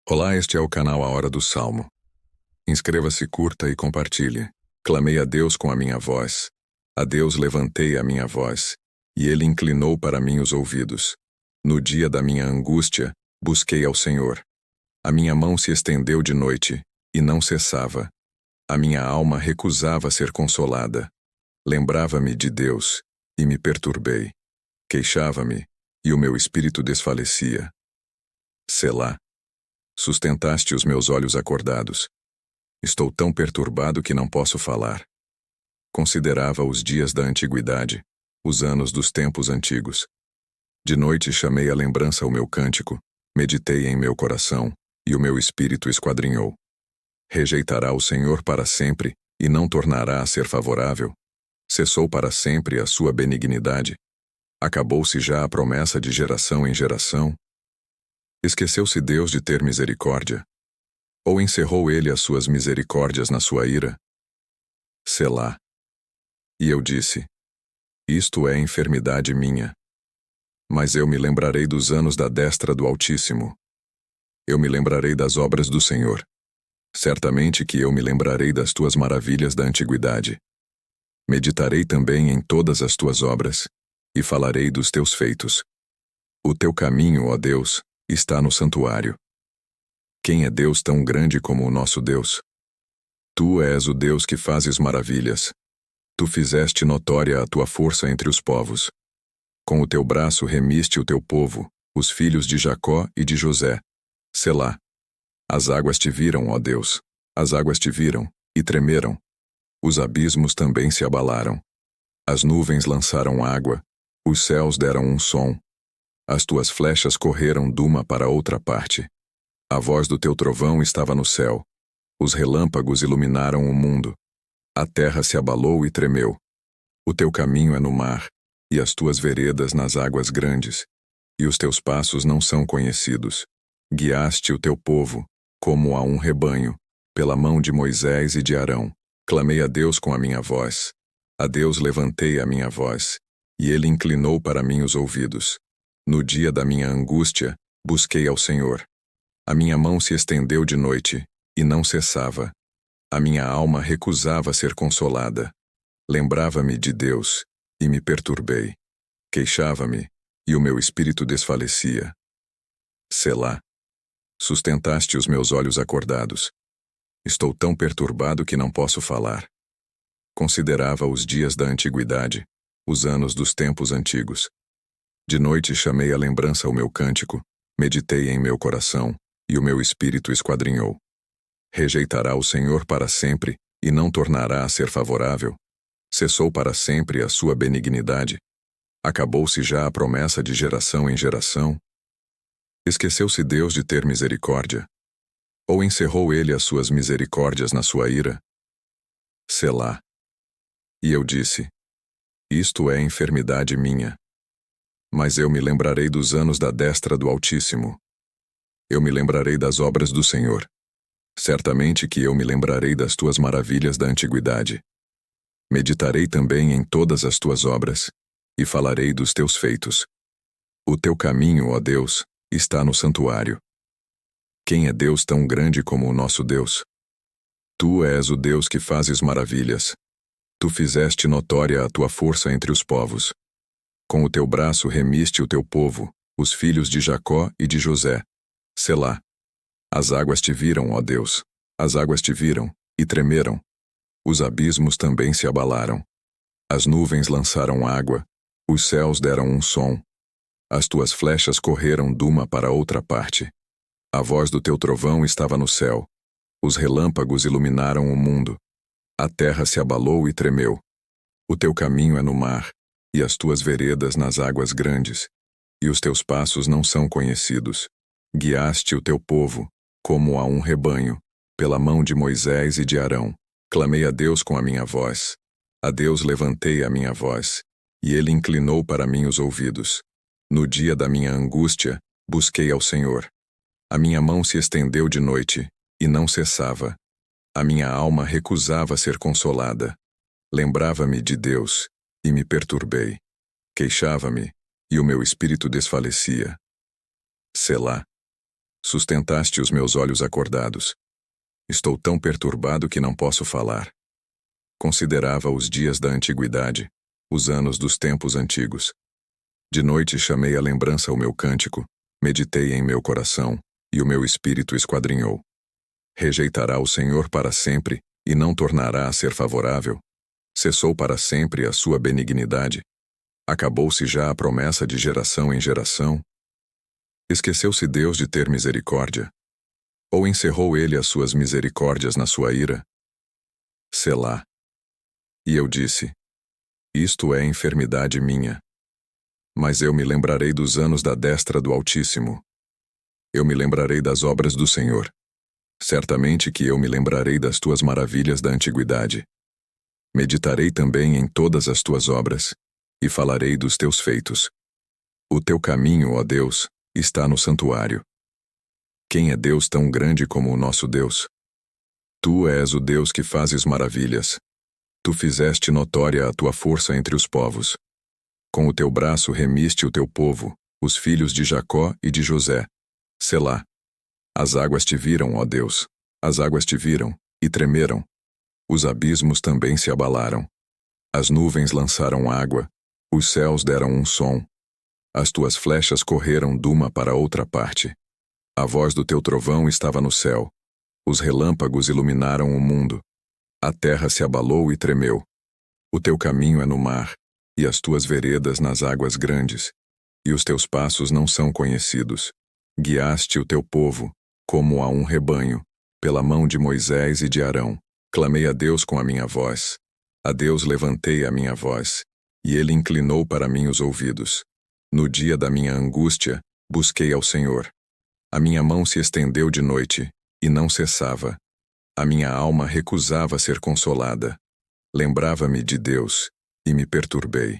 Olá, este é o canal A Hora do Salmo. Inscreva-se, curta e compartilhe. Clamei a Deus com a minha voz. A Deus levantei a minha voz, e Ele inclinou para mim os ouvidos. No dia da minha angústia, busquei ao Senhor. A minha mão se estendeu de noite, e não cessava. A minha alma recusava ser consolada. Lembrava-me de Deus, e me perturbei. Queixava-me, e o meu espírito desfalecia. Selá. Sustentaste os meus olhos acordados. Estou tão perturbado que não posso falar. Considerava os dias da antiguidade, os anos dos tempos antigos. De noite chamei à lembrança o meu cântico, meditei em meu coração, e o meu espírito esquadrinhou. Rejeitará o Senhor para sempre, e não tornará a ser favorável? Cessou para sempre a sua benignidade? Acabou-se já a promessa de geração em geração? Esqueceu-se Deus de ter misericórdia? Ou encerrou ele as suas misericórdias na sua ira? Selá. E eu disse: isto é enfermidade minha. Mas eu me lembrarei dos anos da destra do Altíssimo. Eu me lembrarei das obras do Senhor. Certamente que eu me lembrarei das tuas maravilhas da antiguidade. Meditarei também em todas as tuas obras, e falarei dos teus feitos. O teu caminho, ó Deus, está no santuário. Quem é Deus tão grande como o nosso Deus? Tu és o Deus que fazes maravilhas. Tu fizeste notória a tua força entre os povos. Com o teu braço remiste o teu povo, os filhos de Jacó e de José. Selá. As águas te viram, ó Deus. As águas te viram, e tremeram. Os abismos também se abalaram. As nuvens lançaram água, os céus deram um som. As tuas flechas correram de uma para outra parte. A voz do teu trovão estava no céu. Os relâmpagos iluminaram o mundo. A terra se abalou e tremeu. O teu caminho é no mar, e as tuas veredas nas águas grandes. E os teus passos não são conhecidos. Guiaste o teu povo, como a um rebanho, pela mão de Moisés e de Arão. Clamei a Deus com a minha voz. A Deus levantei a minha voz, e Ele inclinou para mim os ouvidos. No dia da minha angústia, busquei ao Senhor. A minha mão se estendeu de noite, e não cessava. A minha alma recusava ser consolada. Lembrava-me de Deus, e me perturbei. Queixava-me, e o meu espírito desfalecia. Selá. Sustentaste os meus olhos acordados. Estou tão perturbado que não posso falar. Considerava os dias da antiguidade, os anos dos tempos antigos. De noite chamei à lembrança o meu cântico, meditei em meu coração, e o meu espírito esquadrinhou. Rejeitará o Senhor para sempre, e não tornará a ser favorável? Cessou para sempre a sua benignidade? Acabou-se já a promessa de geração em geração? Esqueceu-se Deus de ter misericórdia? Ou encerrou ele as suas misericórdias na sua ira? Selá. E eu disse: isto é enfermidade minha. Mas eu me lembrarei dos anos da destra do Altíssimo. Eu me lembrarei das obras do Senhor. Certamente que eu me lembrarei das tuas maravilhas da antiguidade. Meditarei também em todas as tuas obras, e falarei dos teus feitos. O teu caminho, ó Deus, está no santuário. Quem é Deus tão grande como o nosso Deus? Tu és o Deus que fazes maravilhas. Tu fizeste notória a tua força entre os povos. Com o teu braço remiste o teu povo, os filhos de Jacó e de José. Selá. As águas te viram, ó Deus. As águas te viram, e tremeram. Os abismos também se abalaram. As nuvens lançaram água, os céus deram um som. As tuas flechas correram de uma para outra parte. A voz do teu trovão estava no céu. Os relâmpagos iluminaram o mundo. A terra se abalou e tremeu. O teu caminho é no mar, e as tuas veredas nas águas grandes. E os teus passos não são conhecidos. Guiaste o teu povo, como a um rebanho, pela mão de Moisés e de Arão. Clamei a Deus com a minha voz. A Deus levantei a minha voz, e Ele inclinou para mim os ouvidos. No dia da minha angústia, busquei ao Senhor. A minha mão se estendeu de noite, e não cessava. A minha alma recusava ser consolada. Lembrava-me de Deus, e me perturbei. Queixava-me, e o meu espírito desfalecia. Selá. Sustentaste os meus olhos acordados. Estou tão perturbado que não posso falar. Considerava os dias da antiguidade, os anos dos tempos antigos. De noite chamei à lembrança o meu cântico, meditei em meu coração, e o meu espírito esquadrinhou. Rejeitará o Senhor para sempre, e não tornará a ser favorável? Cessou para sempre a sua benignidade? Acabou-se já a promessa de geração em geração? Esqueceu-se Deus de ter misericórdia? Ou encerrou ele as suas misericórdias na sua ira? Selá. E eu disse: isto é enfermidade minha. Mas eu me lembrarei dos anos da destra do Altíssimo. Eu me lembrarei das obras do Senhor. Certamente que eu me lembrarei das tuas maravilhas da antiguidade. Meditarei também em todas as tuas obras, e falarei dos teus feitos. O teu caminho, ó Deus, está no santuário. Quem é Deus tão grande como o nosso Deus? Tu és o Deus que fazes maravilhas. Tu fizeste notória a tua força entre os povos. Com o teu braço remiste o teu povo, os filhos de Jacó e de José. Selá. As águas te viram, ó Deus. As águas te viram, e tremeram. Os abismos também se abalaram. As nuvens lançaram água, os céus deram um som. As tuas flechas correram de uma para outra parte. A voz do teu trovão estava no céu. Os relâmpagos iluminaram o mundo. A terra se abalou e tremeu. O teu caminho é no mar, e as tuas veredas nas águas grandes, e os teus passos não são conhecidos. Guiaste o teu povo, como a um rebanho, pela mão de Moisés e de Arão. Clamei a Deus com a minha voz. A Deus levantei a minha voz, e ele inclinou para mim os ouvidos. No dia da minha angústia, busquei ao Senhor. A minha mão se estendeu de noite, e não cessava. A minha alma recusava ser consolada. Lembrava-me de Deus, e me perturbei.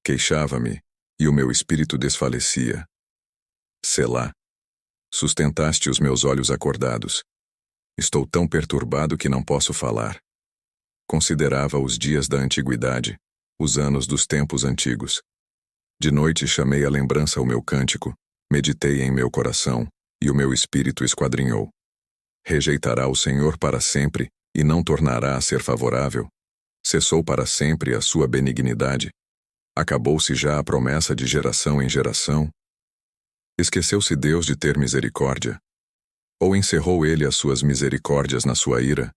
Queixava-me, e o meu espírito desfalecia. Selá. Sustentaste os meus olhos acordados. Estou tão perturbado que não posso falar. Considerava os dias da antiguidade, os anos dos tempos antigos. De noite chamei à lembrança o meu cântico, meditei em meu coração, e o meu espírito esquadrinhou. Rejeitará o Senhor para sempre, e não tornará a ser favorável? Cessou para sempre a sua benignidade? Acabou-se já a promessa de geração em geração? Esqueceu-se Deus de ter misericórdia? Ou encerrou ele as suas misericórdias na sua ira?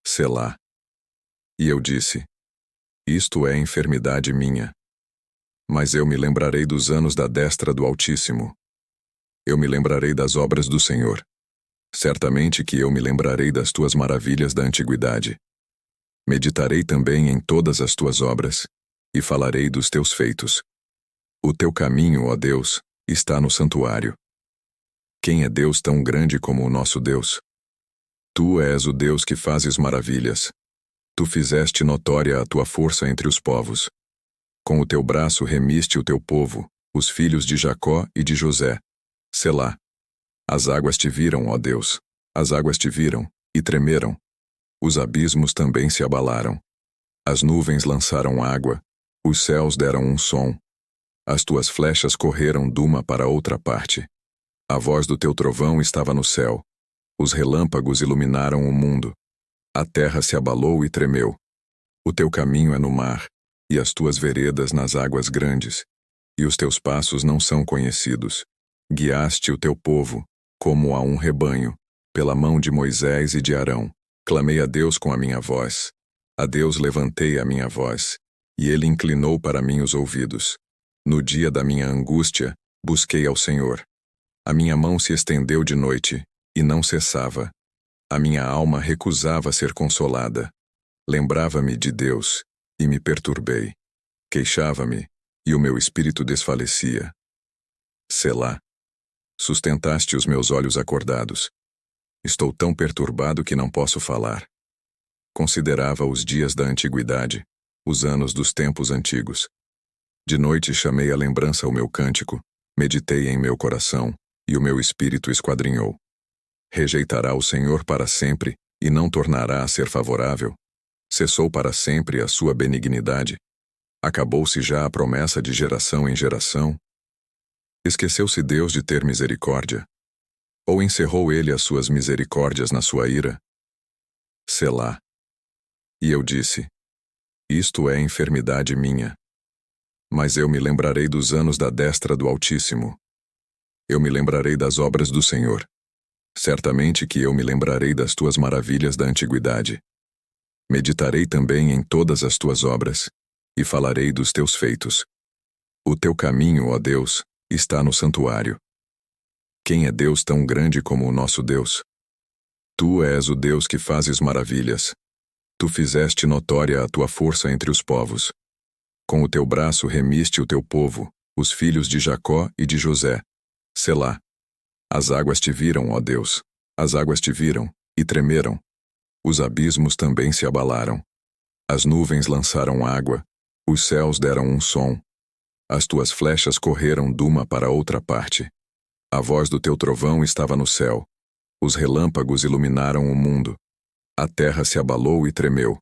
Selá. E eu disse: isto é enfermidade minha. Mas eu me lembrarei dos anos da destra do Altíssimo. Eu me lembrarei das obras do Senhor. Certamente que eu me lembrarei das tuas maravilhas da antiguidade. Meditarei também em todas as tuas obras, e falarei dos teus feitos. O teu caminho, ó Deus, está no santuário. Quem é Deus tão grande como o nosso Deus? Tu és o Deus que fazes maravilhas. Tu fizeste notória a tua força entre os povos. Com o teu braço remiste o teu povo, os filhos de Jacó e de José. Selá. As águas te viram, ó Deus. As águas te viram, e tremeram. Os abismos também se abalaram. As nuvens lançaram água, os céus deram um som. As tuas flechas correram de uma para outra parte. A voz do teu trovão estava no céu. Os relâmpagos iluminaram o mundo. A terra se abalou e tremeu. O teu caminho é no mar, e as tuas veredas nas águas grandes, e os teus passos não são conhecidos. Guiaste o teu povo, como a um rebanho, pela mão de Moisés e de Arão. Clamei a Deus com a minha voz. A Deus levantei a minha voz, e ele inclinou para mim os ouvidos. No dia da minha angústia, busquei ao Senhor. A minha mão se estendeu de noite, e não cessava. A minha alma recusava ser consolada. Lembrava-me de Deus, e me perturbei. Queixava-me, e o meu espírito desfalecia. Selá. Sustentaste os meus olhos acordados. Estou tão perturbado que não posso falar. Considerava os dias da antiguidade, os anos dos tempos antigos. De noite chamei à lembrança o meu cântico, meditei em meu coração, e o meu espírito esquadrinhou. Rejeitará o Senhor para sempre, e não tornará a ser favorável? Cessou para sempre a sua benignidade? Acabou-se já a promessa de geração em geração? Esqueceu-se Deus de ter misericórdia? Ou encerrou ele as suas misericórdias na sua ira? Selá. E eu disse: Isto é enfermidade minha. Mas eu me lembrarei dos anos da destra do Altíssimo. Eu me lembrarei das obras do Senhor. Certamente que eu me lembrarei das tuas maravilhas da antiguidade. Meditarei também em todas as tuas obras, e falarei dos teus feitos. O teu caminho, ó Deus, está no santuário. Quem é Deus tão grande como o nosso Deus? Tu és o Deus que fazes maravilhas. Tu fizeste notória a tua força entre os povos. Com o teu braço remiste o teu povo, os filhos de Jacó e de José. Selá. As águas te viram, ó Deus. As águas te viram, e tremeram. Os abismos também se abalaram. As nuvens lançaram água, os céus deram um som. As tuas flechas correram de uma para outra parte. A voz do teu trovão estava no céu. Os relâmpagos iluminaram o mundo. A terra se abalou e tremeu.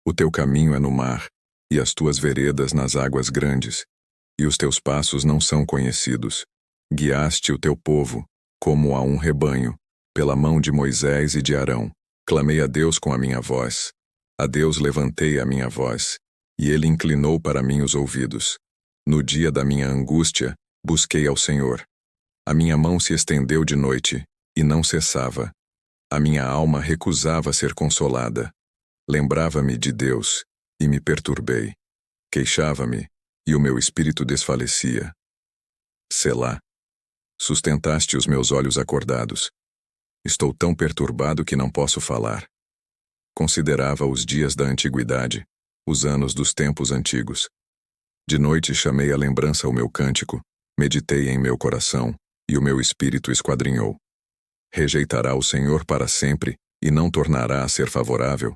O teu caminho é no mar, e as tuas veredas nas águas grandes. E os teus passos não são conhecidos. Guiaste o teu povo, como a um rebanho, pela mão de Moisés e de Arão. Clamei a Deus com a minha voz. A Deus levantei a minha voz, e ele inclinou para mim os ouvidos. No dia da minha angústia, busquei ao Senhor. A minha mão se estendeu de noite, e não cessava. A minha alma recusava ser consolada. Lembrava-me de Deus, e me perturbei. Queixava-me, e o meu espírito desfalecia. Selá. Sustentaste os meus olhos acordados. Estou tão perturbado que não posso falar. Considerava os dias da antiguidade, os anos dos tempos antigos. De noite chamei à lembrança o meu cântico, meditei em meu coração, e o meu espírito esquadrinhou. Rejeitará o Senhor para sempre, e não tornará a ser favorável?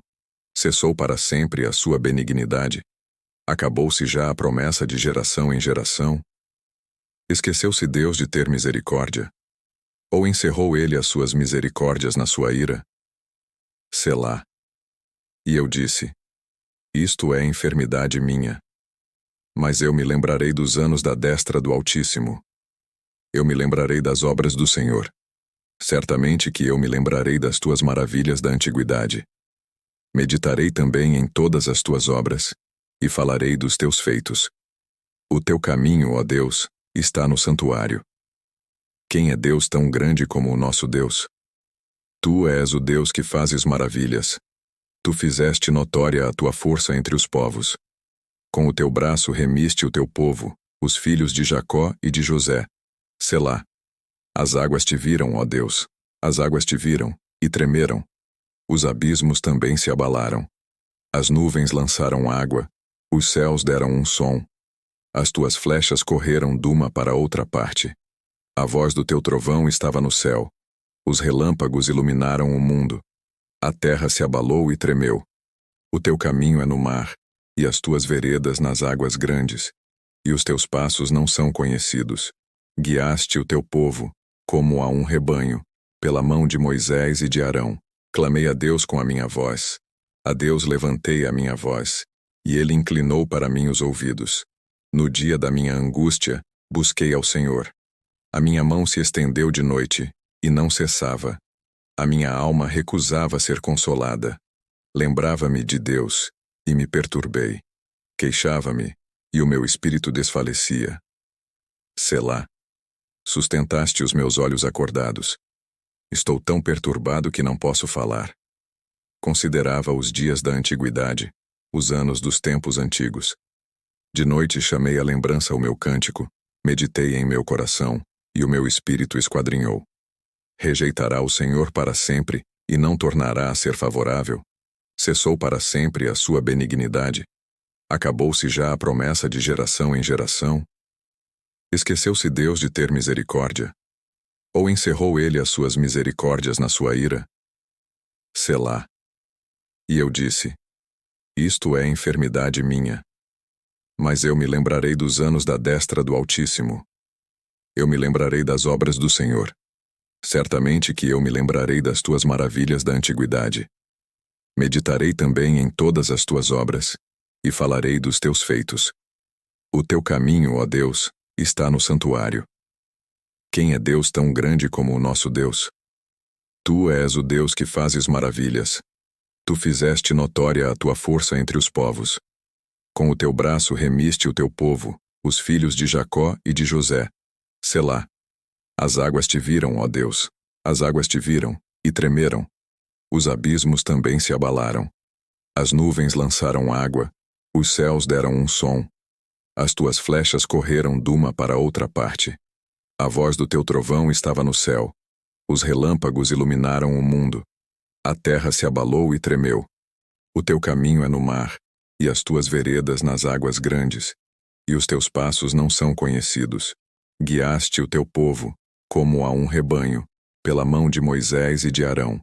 Cessou para sempre a sua benignidade? Acabou-se já a promessa de geração em geração? Esqueceu-se Deus de ter misericórdia? Ou encerrou ele as suas misericórdias na sua ira? Selá. E eu disse: Isto é enfermidade minha. Mas eu me lembrarei dos anos da destra do Altíssimo. Eu me lembrarei das obras do Senhor. Certamente que eu me lembrarei das tuas maravilhas da antiguidade. Meditarei também em todas as tuas obras, e falarei dos teus feitos. O teu caminho, ó Deus, está no santuário. Quem é Deus tão grande como o nosso Deus? Tu és o Deus que fazes maravilhas. Tu fizeste notória a tua força entre os povos. Com o teu braço remiste o teu povo, os filhos de Jacó e de José. Selá. As águas te viram, ó Deus. As águas te viram, e tremeram. Os abismos também se abalaram. As nuvens lançaram água, os céus deram um som. As tuas flechas correram de uma para outra parte. A voz do teu trovão estava no céu. Os relâmpagos iluminaram o mundo. A terra se abalou e tremeu. O teu caminho é no mar, e as tuas veredas nas águas grandes. E os teus passos não são conhecidos. Guiaste o teu povo, como a um rebanho, pela mão de Moisés e de Arão. Clamei a Deus com a minha voz. A Deus levantei a minha voz, e ele inclinou para mim os ouvidos. No dia da minha angústia, busquei ao Senhor. A minha mão se estendeu de noite, e não cessava. A minha alma recusava ser consolada. Lembrava-me de Deus, e me perturbei. Queixava-me, e o meu espírito desfalecia. Selá. Sustentaste os meus olhos acordados. Estou tão perturbado que não posso falar. Considerava os dias da antiguidade, os anos dos tempos antigos. De noite chamei à lembrança o meu cântico, meditei em meu coração, e o meu espírito esquadrinhou. Rejeitará o Senhor para sempre, e não tornará a ser favorável? Cessou para sempre a sua benignidade? Acabou-se já a promessa de geração em geração? Esqueceu-se Deus de ter misericórdia? Ou encerrou ele as suas misericórdias na sua ira? Selá. E eu disse: Isto é enfermidade minha. Mas eu me lembrarei dos anos da destra do Altíssimo. Eu me lembrarei das obras do Senhor. Certamente que eu me lembrarei das tuas maravilhas da antiguidade. Meditarei também em todas as tuas obras, e falarei dos teus feitos. O teu caminho, ó Deus, está no santuário. Quem é Deus tão grande como o nosso Deus? Tu és o Deus que fazes maravilhas. Tu fizeste notória a tua força entre os povos. Com o teu braço remiste o teu povo, os filhos de Jacó e de José. Selá. As águas te viram, ó Deus. As águas te viram, e tremeram. Os abismos também se abalaram. As nuvens lançaram água, os céus deram um som. As tuas flechas correram de uma para outra parte. A voz do teu trovão estava no céu. Os relâmpagos iluminaram o mundo. A terra se abalou e tremeu. O teu caminho é no mar, e as tuas veredas nas águas grandes, e os teus passos não são conhecidos. Guiaste o teu povo, como a um rebanho, pela mão de Moisés e de Arão.